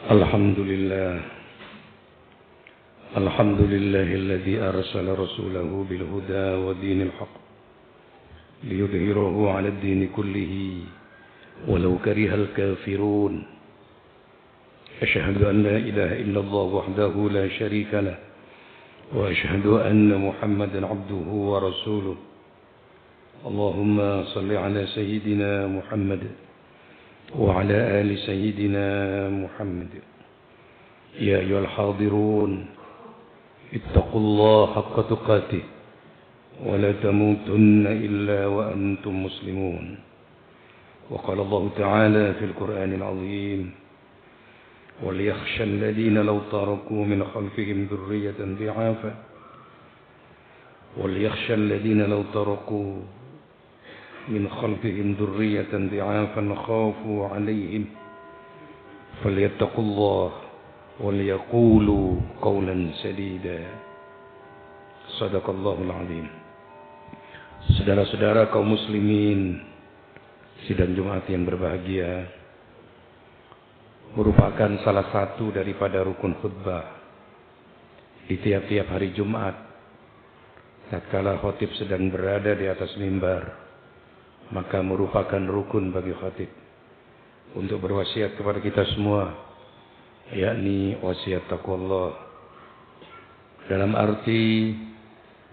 Alhamdulillah. Alhamdulillahilladzi arsala rasulahu bil huda wa dinil haqq liyudhhirahu 'ala ad-din kullihi walau karihal kafirun. Asyhadu an la ilaha illallah wahdahu la syarika lah wa asyhadu anna Muhammadan 'abduhu wa rasuluh. Allahumma shalli 'ala sayyidina Muhammad wa 'ala ali sayyidina Muhammad. Ya ayyuhal hadirun, ittaqullaha haqqa tuqatih wa la tamutunna illa wa antum muslimun. Wa qala Allah ta'ala fil Qur'anil 'azim, wal yakhsha alladhina law taraku min khalfihim dhurriyatan dhi'afa wal yakhsha alladhina law taraku min khalfihim dhurriyatan dhi'afan khafu 'alayhim falyattaqullaha waliyaqulu qawlan sadida. Sadaqallahul azim. Saudara-saudara kaum muslimin, sidang Jumat yang berbahagia, merupakan salah satu daripada rukun khutbah di tiap-tiap hari Jumat. Tatkala khatib sedang berada di atas mimbar, maka merupakan rukun bagi khatib untuk berwasiat kepada kita semua, yakni wasiat taqwallah dalam arti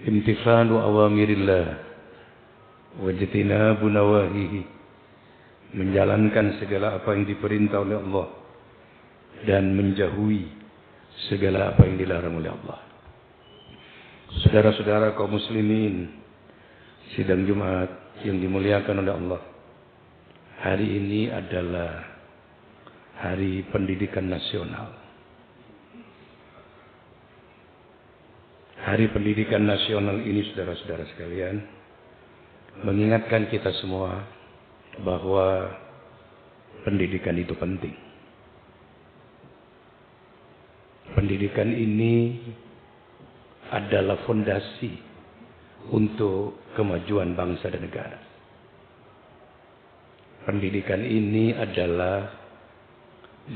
imtithalu awamirillah wa ijtinabu nawahihi, menjalankan segala apa yang diperintah oleh Allah dan menjauhi segala apa yang dilarang oleh Allah. Saudara-saudara kaum muslimin, sidang Jumat yang dimuliakan oleh Allah, hari ini adalah Hari Pendidikan Nasional. Hari Pendidikan Nasional ini, saudara-saudara sekalian, mengingatkan kita semua bahwa pendidikan itu penting. Pendidikan ini adalah fondasi untuk kemajuan bangsa dan negara. Pendidikan ini adalah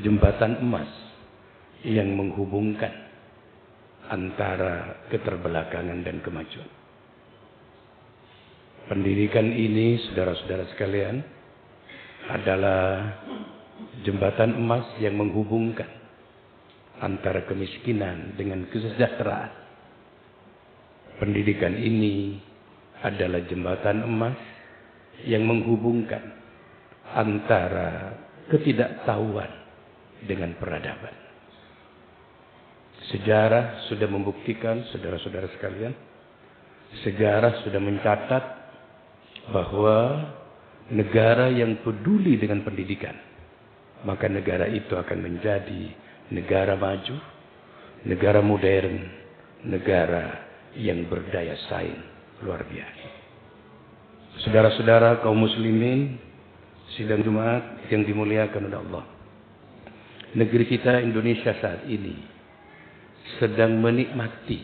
jembatan emas yang menghubungkan antara keterbelakangan dan kemajuan. Pendidikan ini, saudara-saudara sekalian, adalah jembatan emas yang menghubungkan antara kemiskinan dengan kesejahteraan. Pendidikan ini adalah jembatan emas yang menghubungkan antara ketidaktahuan dengan peradaban. Sejarah sudah membuktikan, saudara-saudara sekalian, sejarah sudah mencatat bahwa negara yang peduli dengan pendidikan, maka negara itu akan menjadi negara maju, negara modern, negara yang berdaya saing luar biasa. Saudara-saudara kaum muslimin, sidang Jumat yang dimuliakan oleh Allah, negeri kita Indonesia saat ini sedang menikmati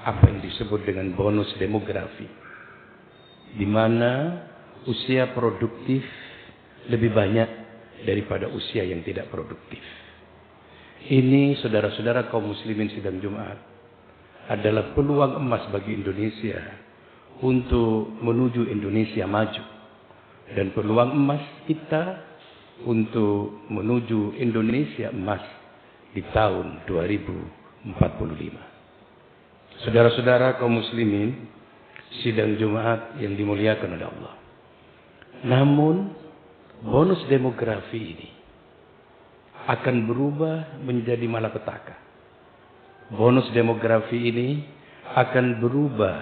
apa yang disebut dengan bonus demografi, di mana usia produktif lebih banyak daripada usia yang tidak produktif. Ini, saudara-saudara kaum muslimin sidang Jumat, adalah peluang emas bagi Indonesia untuk menuju Indonesia maju, dan peluang emas kita untuk menuju Indonesia emas di tahun 2045. Saudara-saudara kaum muslimin, sidang Jumat yang dimuliakan oleh Allah. Namun, bonus demografi ini akan berubah menjadi malapetaka. Bonus demografi ini akan berubah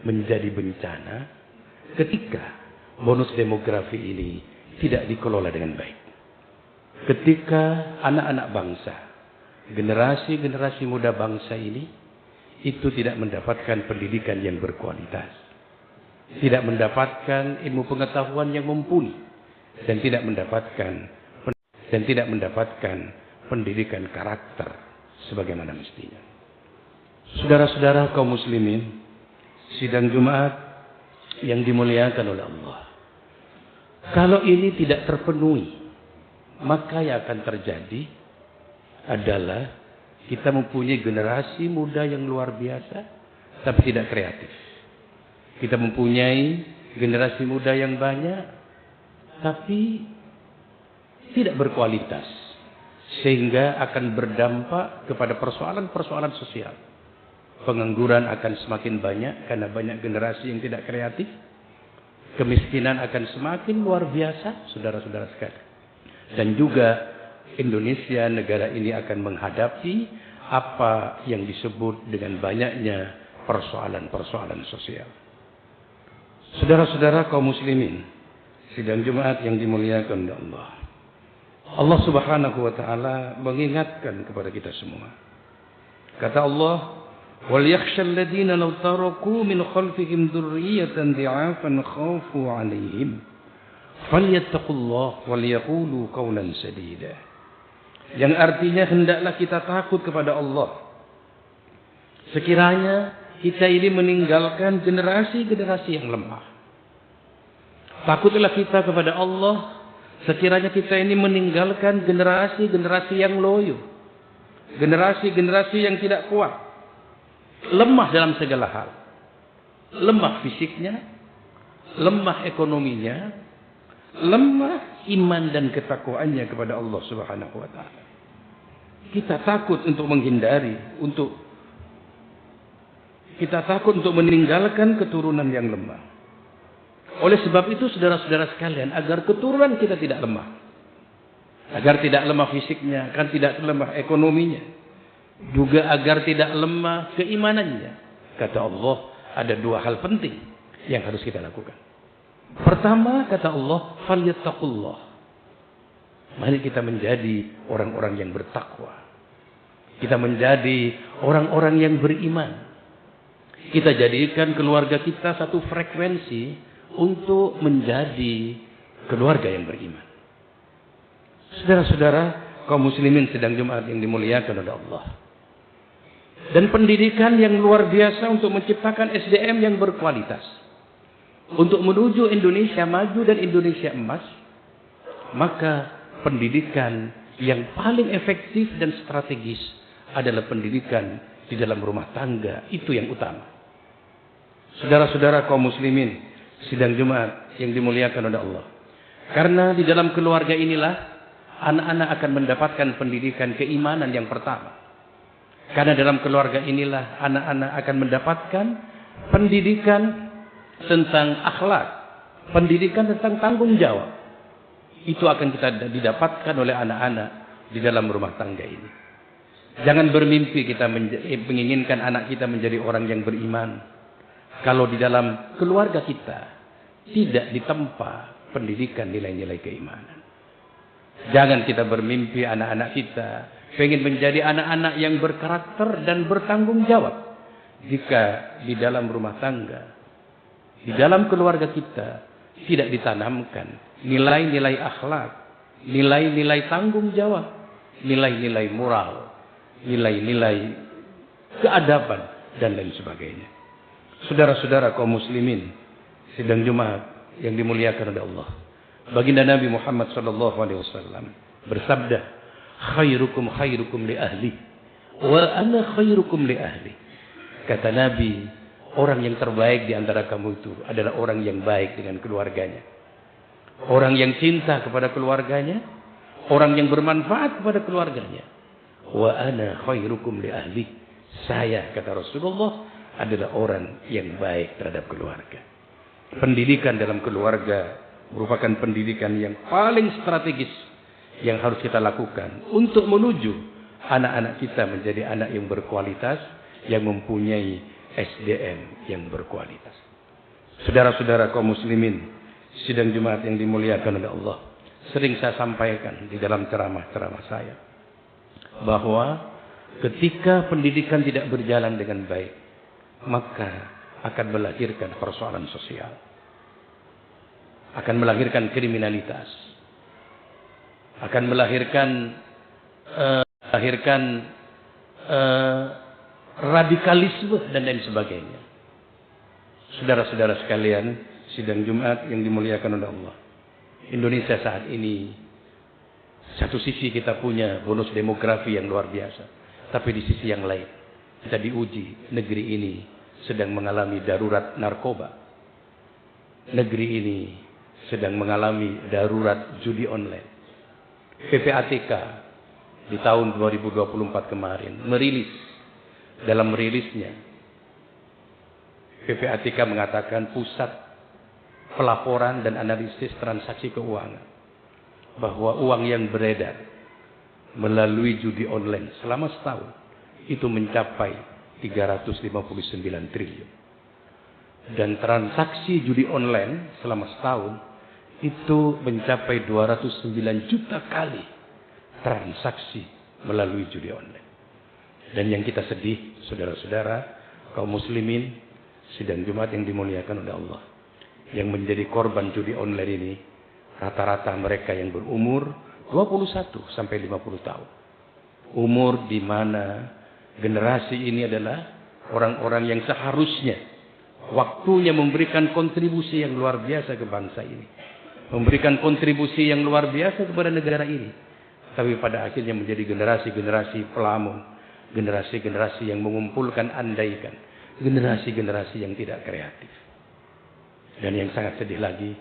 menjadi bencana ketika bonus demografi ini tidak dikelola dengan baik. Ketika anak-anak bangsa, generasi-generasi muda bangsa ini, itu tidak mendapatkan pendidikan yang berkualitas, tidak mendapatkan ilmu pengetahuan yang mumpuni, dan tidak mendapatkan pendidikan karakter sebagaimana mestinya. Saudara-saudara kaum muslimin, sidang Jumat yang dimuliakan oleh Allah, kalau ini tidak terpenuhi, maka yang akan terjadi adalah kita mempunyai generasi muda yang luar biasa, tapi tidak kreatif. Kita mempunyai generasi muda yang banyak, tapi tidak berkualitas. Sehingga akan berdampak kepada persoalan-persoalan sosial. Pengangguran akan semakin banyak karena banyak generasi yang tidak kreatif. Kemiskinan akan semakin luar biasa, saudara-saudara sekalian. Dan juga Indonesia, negara ini akan menghadapi apa yang disebut dengan banyaknya persoalan-persoalan sosial. Saudara-saudara kaum muslimin, sidang Jumat yang dimuliakan oleh Allah. Allah Subhanahu wa taala mengingatkan kepada kita semua. Kata Allah, "Wal yakhshal ladzina law taraku min khalfihim dzurriyyatan dhi'afan khafu 'alaihim falyattaqullah wal yaqulu qawlan sadida." Yang artinya hendaklah kita takut kepada Allah. Sekiranya kita ini meninggalkan generasi-generasi yang lemah. Takutlah kita kepada Allah sekiranya kita ini meninggalkan generasi-generasi yang loyo. Generasi-generasi yang tidak kuat. Lemah dalam segala hal. Lemah fisiknya, lemah ekonominya, lemah iman dan ketakwaannya kepada Allah Subhanahu wa taala. Kita takut untuk menghindari, kita takut untuk meninggalkan keturunan yang lemah. Oleh sebab itu saudara-saudara sekalian, agar keturunan kita tidak lemah, agar tidak lemah fisiknya, agar tidak lemah ekonominya, juga agar tidak lemah keimanannya, kata Allah, ada dua hal penting yang harus kita lakukan. Pertama, kata Allah, falyattaqullah. Mari kita menjadi orang-orang yang bertakwa. Kita menjadi orang-orang yang beriman. Kita jadikan keluarga kita satu frekuensi untuk menjadi keluarga yang beriman. Saudara-saudara kaum muslimin sedang Jumat yang dimuliakan oleh Allah. Dan pendidikan yang luar biasa untuk menciptakan SDM yang berkualitas. Untuk menuju Indonesia maju dan Indonesia emas, maka pendidikan yang paling efektif dan strategis adalah pendidikan di dalam rumah tangga. Itu yang utama. Saudara-saudara kaum muslimin sidang Jumat yang dimuliakan oleh Allah. Karena di dalam keluarga inilah anak-anak akan mendapatkan pendidikan keimanan yang pertama. Karena dalam keluarga inilah anak-anak akan mendapatkan pendidikan tentang akhlak, pendidikan tentang tanggung jawab. Itu akan kita didapatkan oleh anak-anak di dalam rumah tangga ini. Jangan bermimpi kita menginginkan anak kita menjadi orang yang beriman, kalau di dalam keluarga kita tidak ditempa pendidikan nilai-nilai keimanan. Jangan kita bermimpi anak-anak kita pengen menjadi anak-anak yang berkarakter dan bertanggung jawab, jika di dalam rumah tangga, di dalam keluarga kita tidak ditanamkan nilai-nilai akhlak, nilai-nilai tanggung jawab, nilai-nilai moral, nilai-nilai keadaban, dan lain sebagainya. Saudara-saudara kaum muslimin sidang Jumat yang dimuliakan oleh Allah. Baginda Nabi Muhammad SAW bersabda, khairukum khairukum li ahli wa ana khairukum li ahli. Kata Nabi, orang yang terbaik di antara kamu itu adalah orang yang baik dengan keluarganya. Orang yang cinta kepada keluarganya, orang yang bermanfaat kepada keluarganya. Wa ana khairukum li ahli. Saya, kata Rasulullah, adalah orang yang baik terhadap keluarga. Pendidikan dalam keluarga merupakan pendidikan yang paling strategis yang harus kita lakukan untuk menuju anak-anak kita menjadi anak yang berkualitas, yang mempunyai SDM yang berkualitas. Saudara-saudara kaum muslimin sidang Jumat yang dimuliakan oleh Allah, sering saya sampaikan di dalam ceramah-ceramah saya bahwa ketika pendidikan tidak berjalan dengan baik, maka akan melahirkan persoalan sosial, akan melahirkan kriminalitas, akan melahirkan radikalisme dan lain sebagainya. Saudara-saudara sekalian sidang Jumat yang dimuliakan oleh Allah, Indonesia saat ini Satu sisi kita punya bonus demografi yang luar biasa, tapi di sisi yang lain kita diuji. Negeri ini sedang mengalami darurat narkoba. Negeri ini sedang mengalami darurat judi online. PPATK di tahun 2024 kemarin dalam merilisnya, PPATK mengatakan pusat pelaporan dan analisis transaksi keuangan bahwa uang yang beredar melalui judi online selama setahun itu mencapai 359 triliun. Dan transaksi judi online selama setahun itu mencapai 209 juta kali transaksi melalui judi online. Dan yang kita sedih, saudara-saudara, kaum muslimin, sidang Jumat yang dimuliakan oleh Allah, yang menjadi korban judi online ini, rata-rata mereka yang berumur 21 sampai 50 tahun. Umur di mana generasi ini adalah orang-orang yang seharusnya waktunya memberikan kontribusi yang luar biasa ke bangsa ini. Memberikan kontribusi yang luar biasa kepada negara ini. Tapi pada akhirnya menjadi generasi-generasi pelamun. Generasi-generasi yang mengumpulkan andaikan. Generasi-generasi yang tidak kreatif. Dan yang sangat sedih lagi,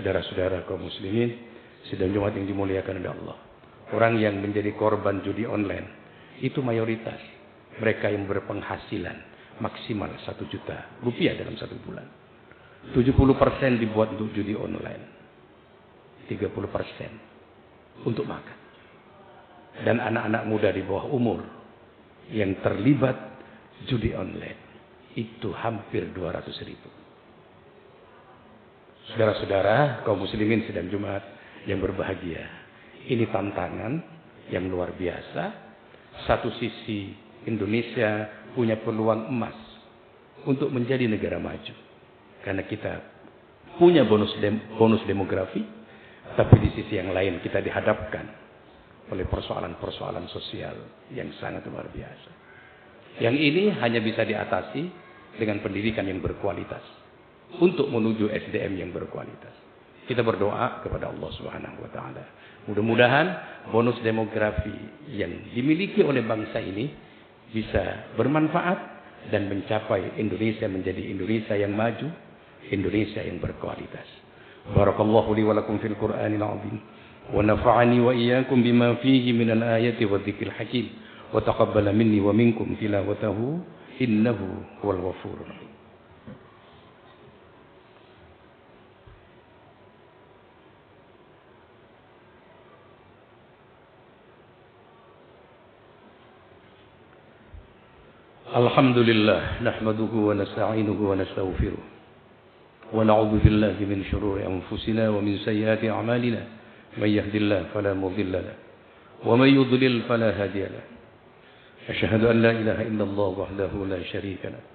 saudara-saudara kaum muslimin, sidang Jumat yang dimuliakan oleh Allah, orang yang menjadi korban judi online itu mayoritas mereka yang berpenghasilan maksimal 1 juta rupiah dalam 1 bulan. 70% dibuat untuk judi online, 30% untuk makan. Dan anak-anak muda di bawah umur yang terlibat judi online itu hampir 200.000. Saudara-saudara kaum muslimin sidang Jumat yang berbahagia, ini tantangan yang luar biasa. Satu sisi Indonesia punya peluang emas untuk menjadi negara maju karena kita punya bonus demografi, tapi di sisi yang lain kita dihadapkan oleh persoalan-persoalan sosial yang sangat luar biasa. Yang ini hanya bisa diatasi dengan pendidikan yang berkualitas. Untuk menuju SDM yang berkualitas. Kita berdoa kepada Allah Subhanahu wa taala. Mudah-mudahan bonus demografi yang dimiliki oleh bangsa ini bisa bermanfaat dan mencapai Indonesia menjadi Indonesia yang maju, Indonesia yang berkualitas. Barakallahu li wa lakum fil Qur'anil 'azim wa nafa'ani wa iyyakum bima fihi minal ayati wadh-dhikril hakim wa taqabbala minni wa minkum tilawatahu innahu huwal ghafurur rahim. Alhamdulillah nahmaduhu wa nasta'inuhu wa nastaghfiruh wa na'udzu billahi min shururi anfusina wa min sayyiati a'malina may yahdihillahu fala mudilla lahu wa may yudlil fala hadiya lahu asyhadu an la ilaha illallah wahdahu la syarika lahu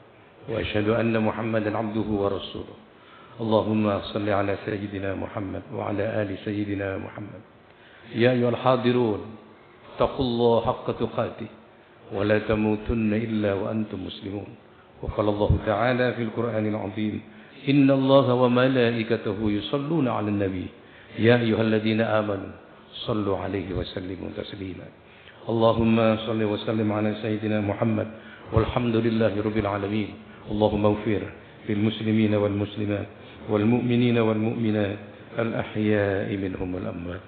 wa asyhadu anna Muhammadan 'abduhu wa rasuluh. Allahumma shalli ala sayyidina Muhammad wa ala ali sayyidina Muhammad. Ya ayyuhal hadirun taqullaha haqqa tuqatih ولا تموتن إلا وأنتم مسلمون. وقال الله تعالى في القرآن العظيم إن الله وملائكته يصلون على النبي يا أيها الذين آمنوا صلوا عليه وسلموا تسليما. اللهم صل وسلم على سيدنا محمد والحمد لله رب العالمين. اللهم اغفر للمسلمين والمسلمات والمؤمنين والمؤمنات الأحياء منهم والأموات.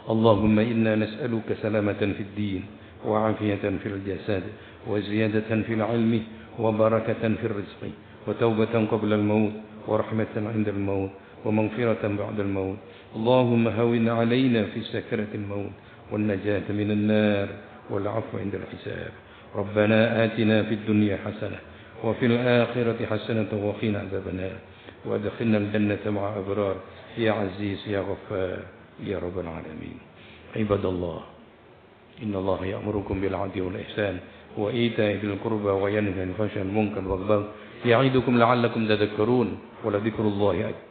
اللهم إنا نسألك سلامة في الدين وعافية في الجسد وزيادة في العلم وبركة في الرزق وتوبة قبل الموت ورحمة عند الموت ومغفرة بعد الموت. اللهم هون علينا في سكرة الموت والنجاة من النار والعفو عند الحساب. ربنا آتنا في الدنيا حسنة وفي الآخرة حسنة وقنا عذاب النار وادخلنا الجنة مع أبرار يا عزيز يا غفار يا رب العالمين. عباد الله إن الله يأمركم بالعدل والإحسان وإيتاء ذي القربى وينهى عن الفحشاء والمنكر والبغي يعظكم لعلكم تذكرون ولذكر الله أكبر.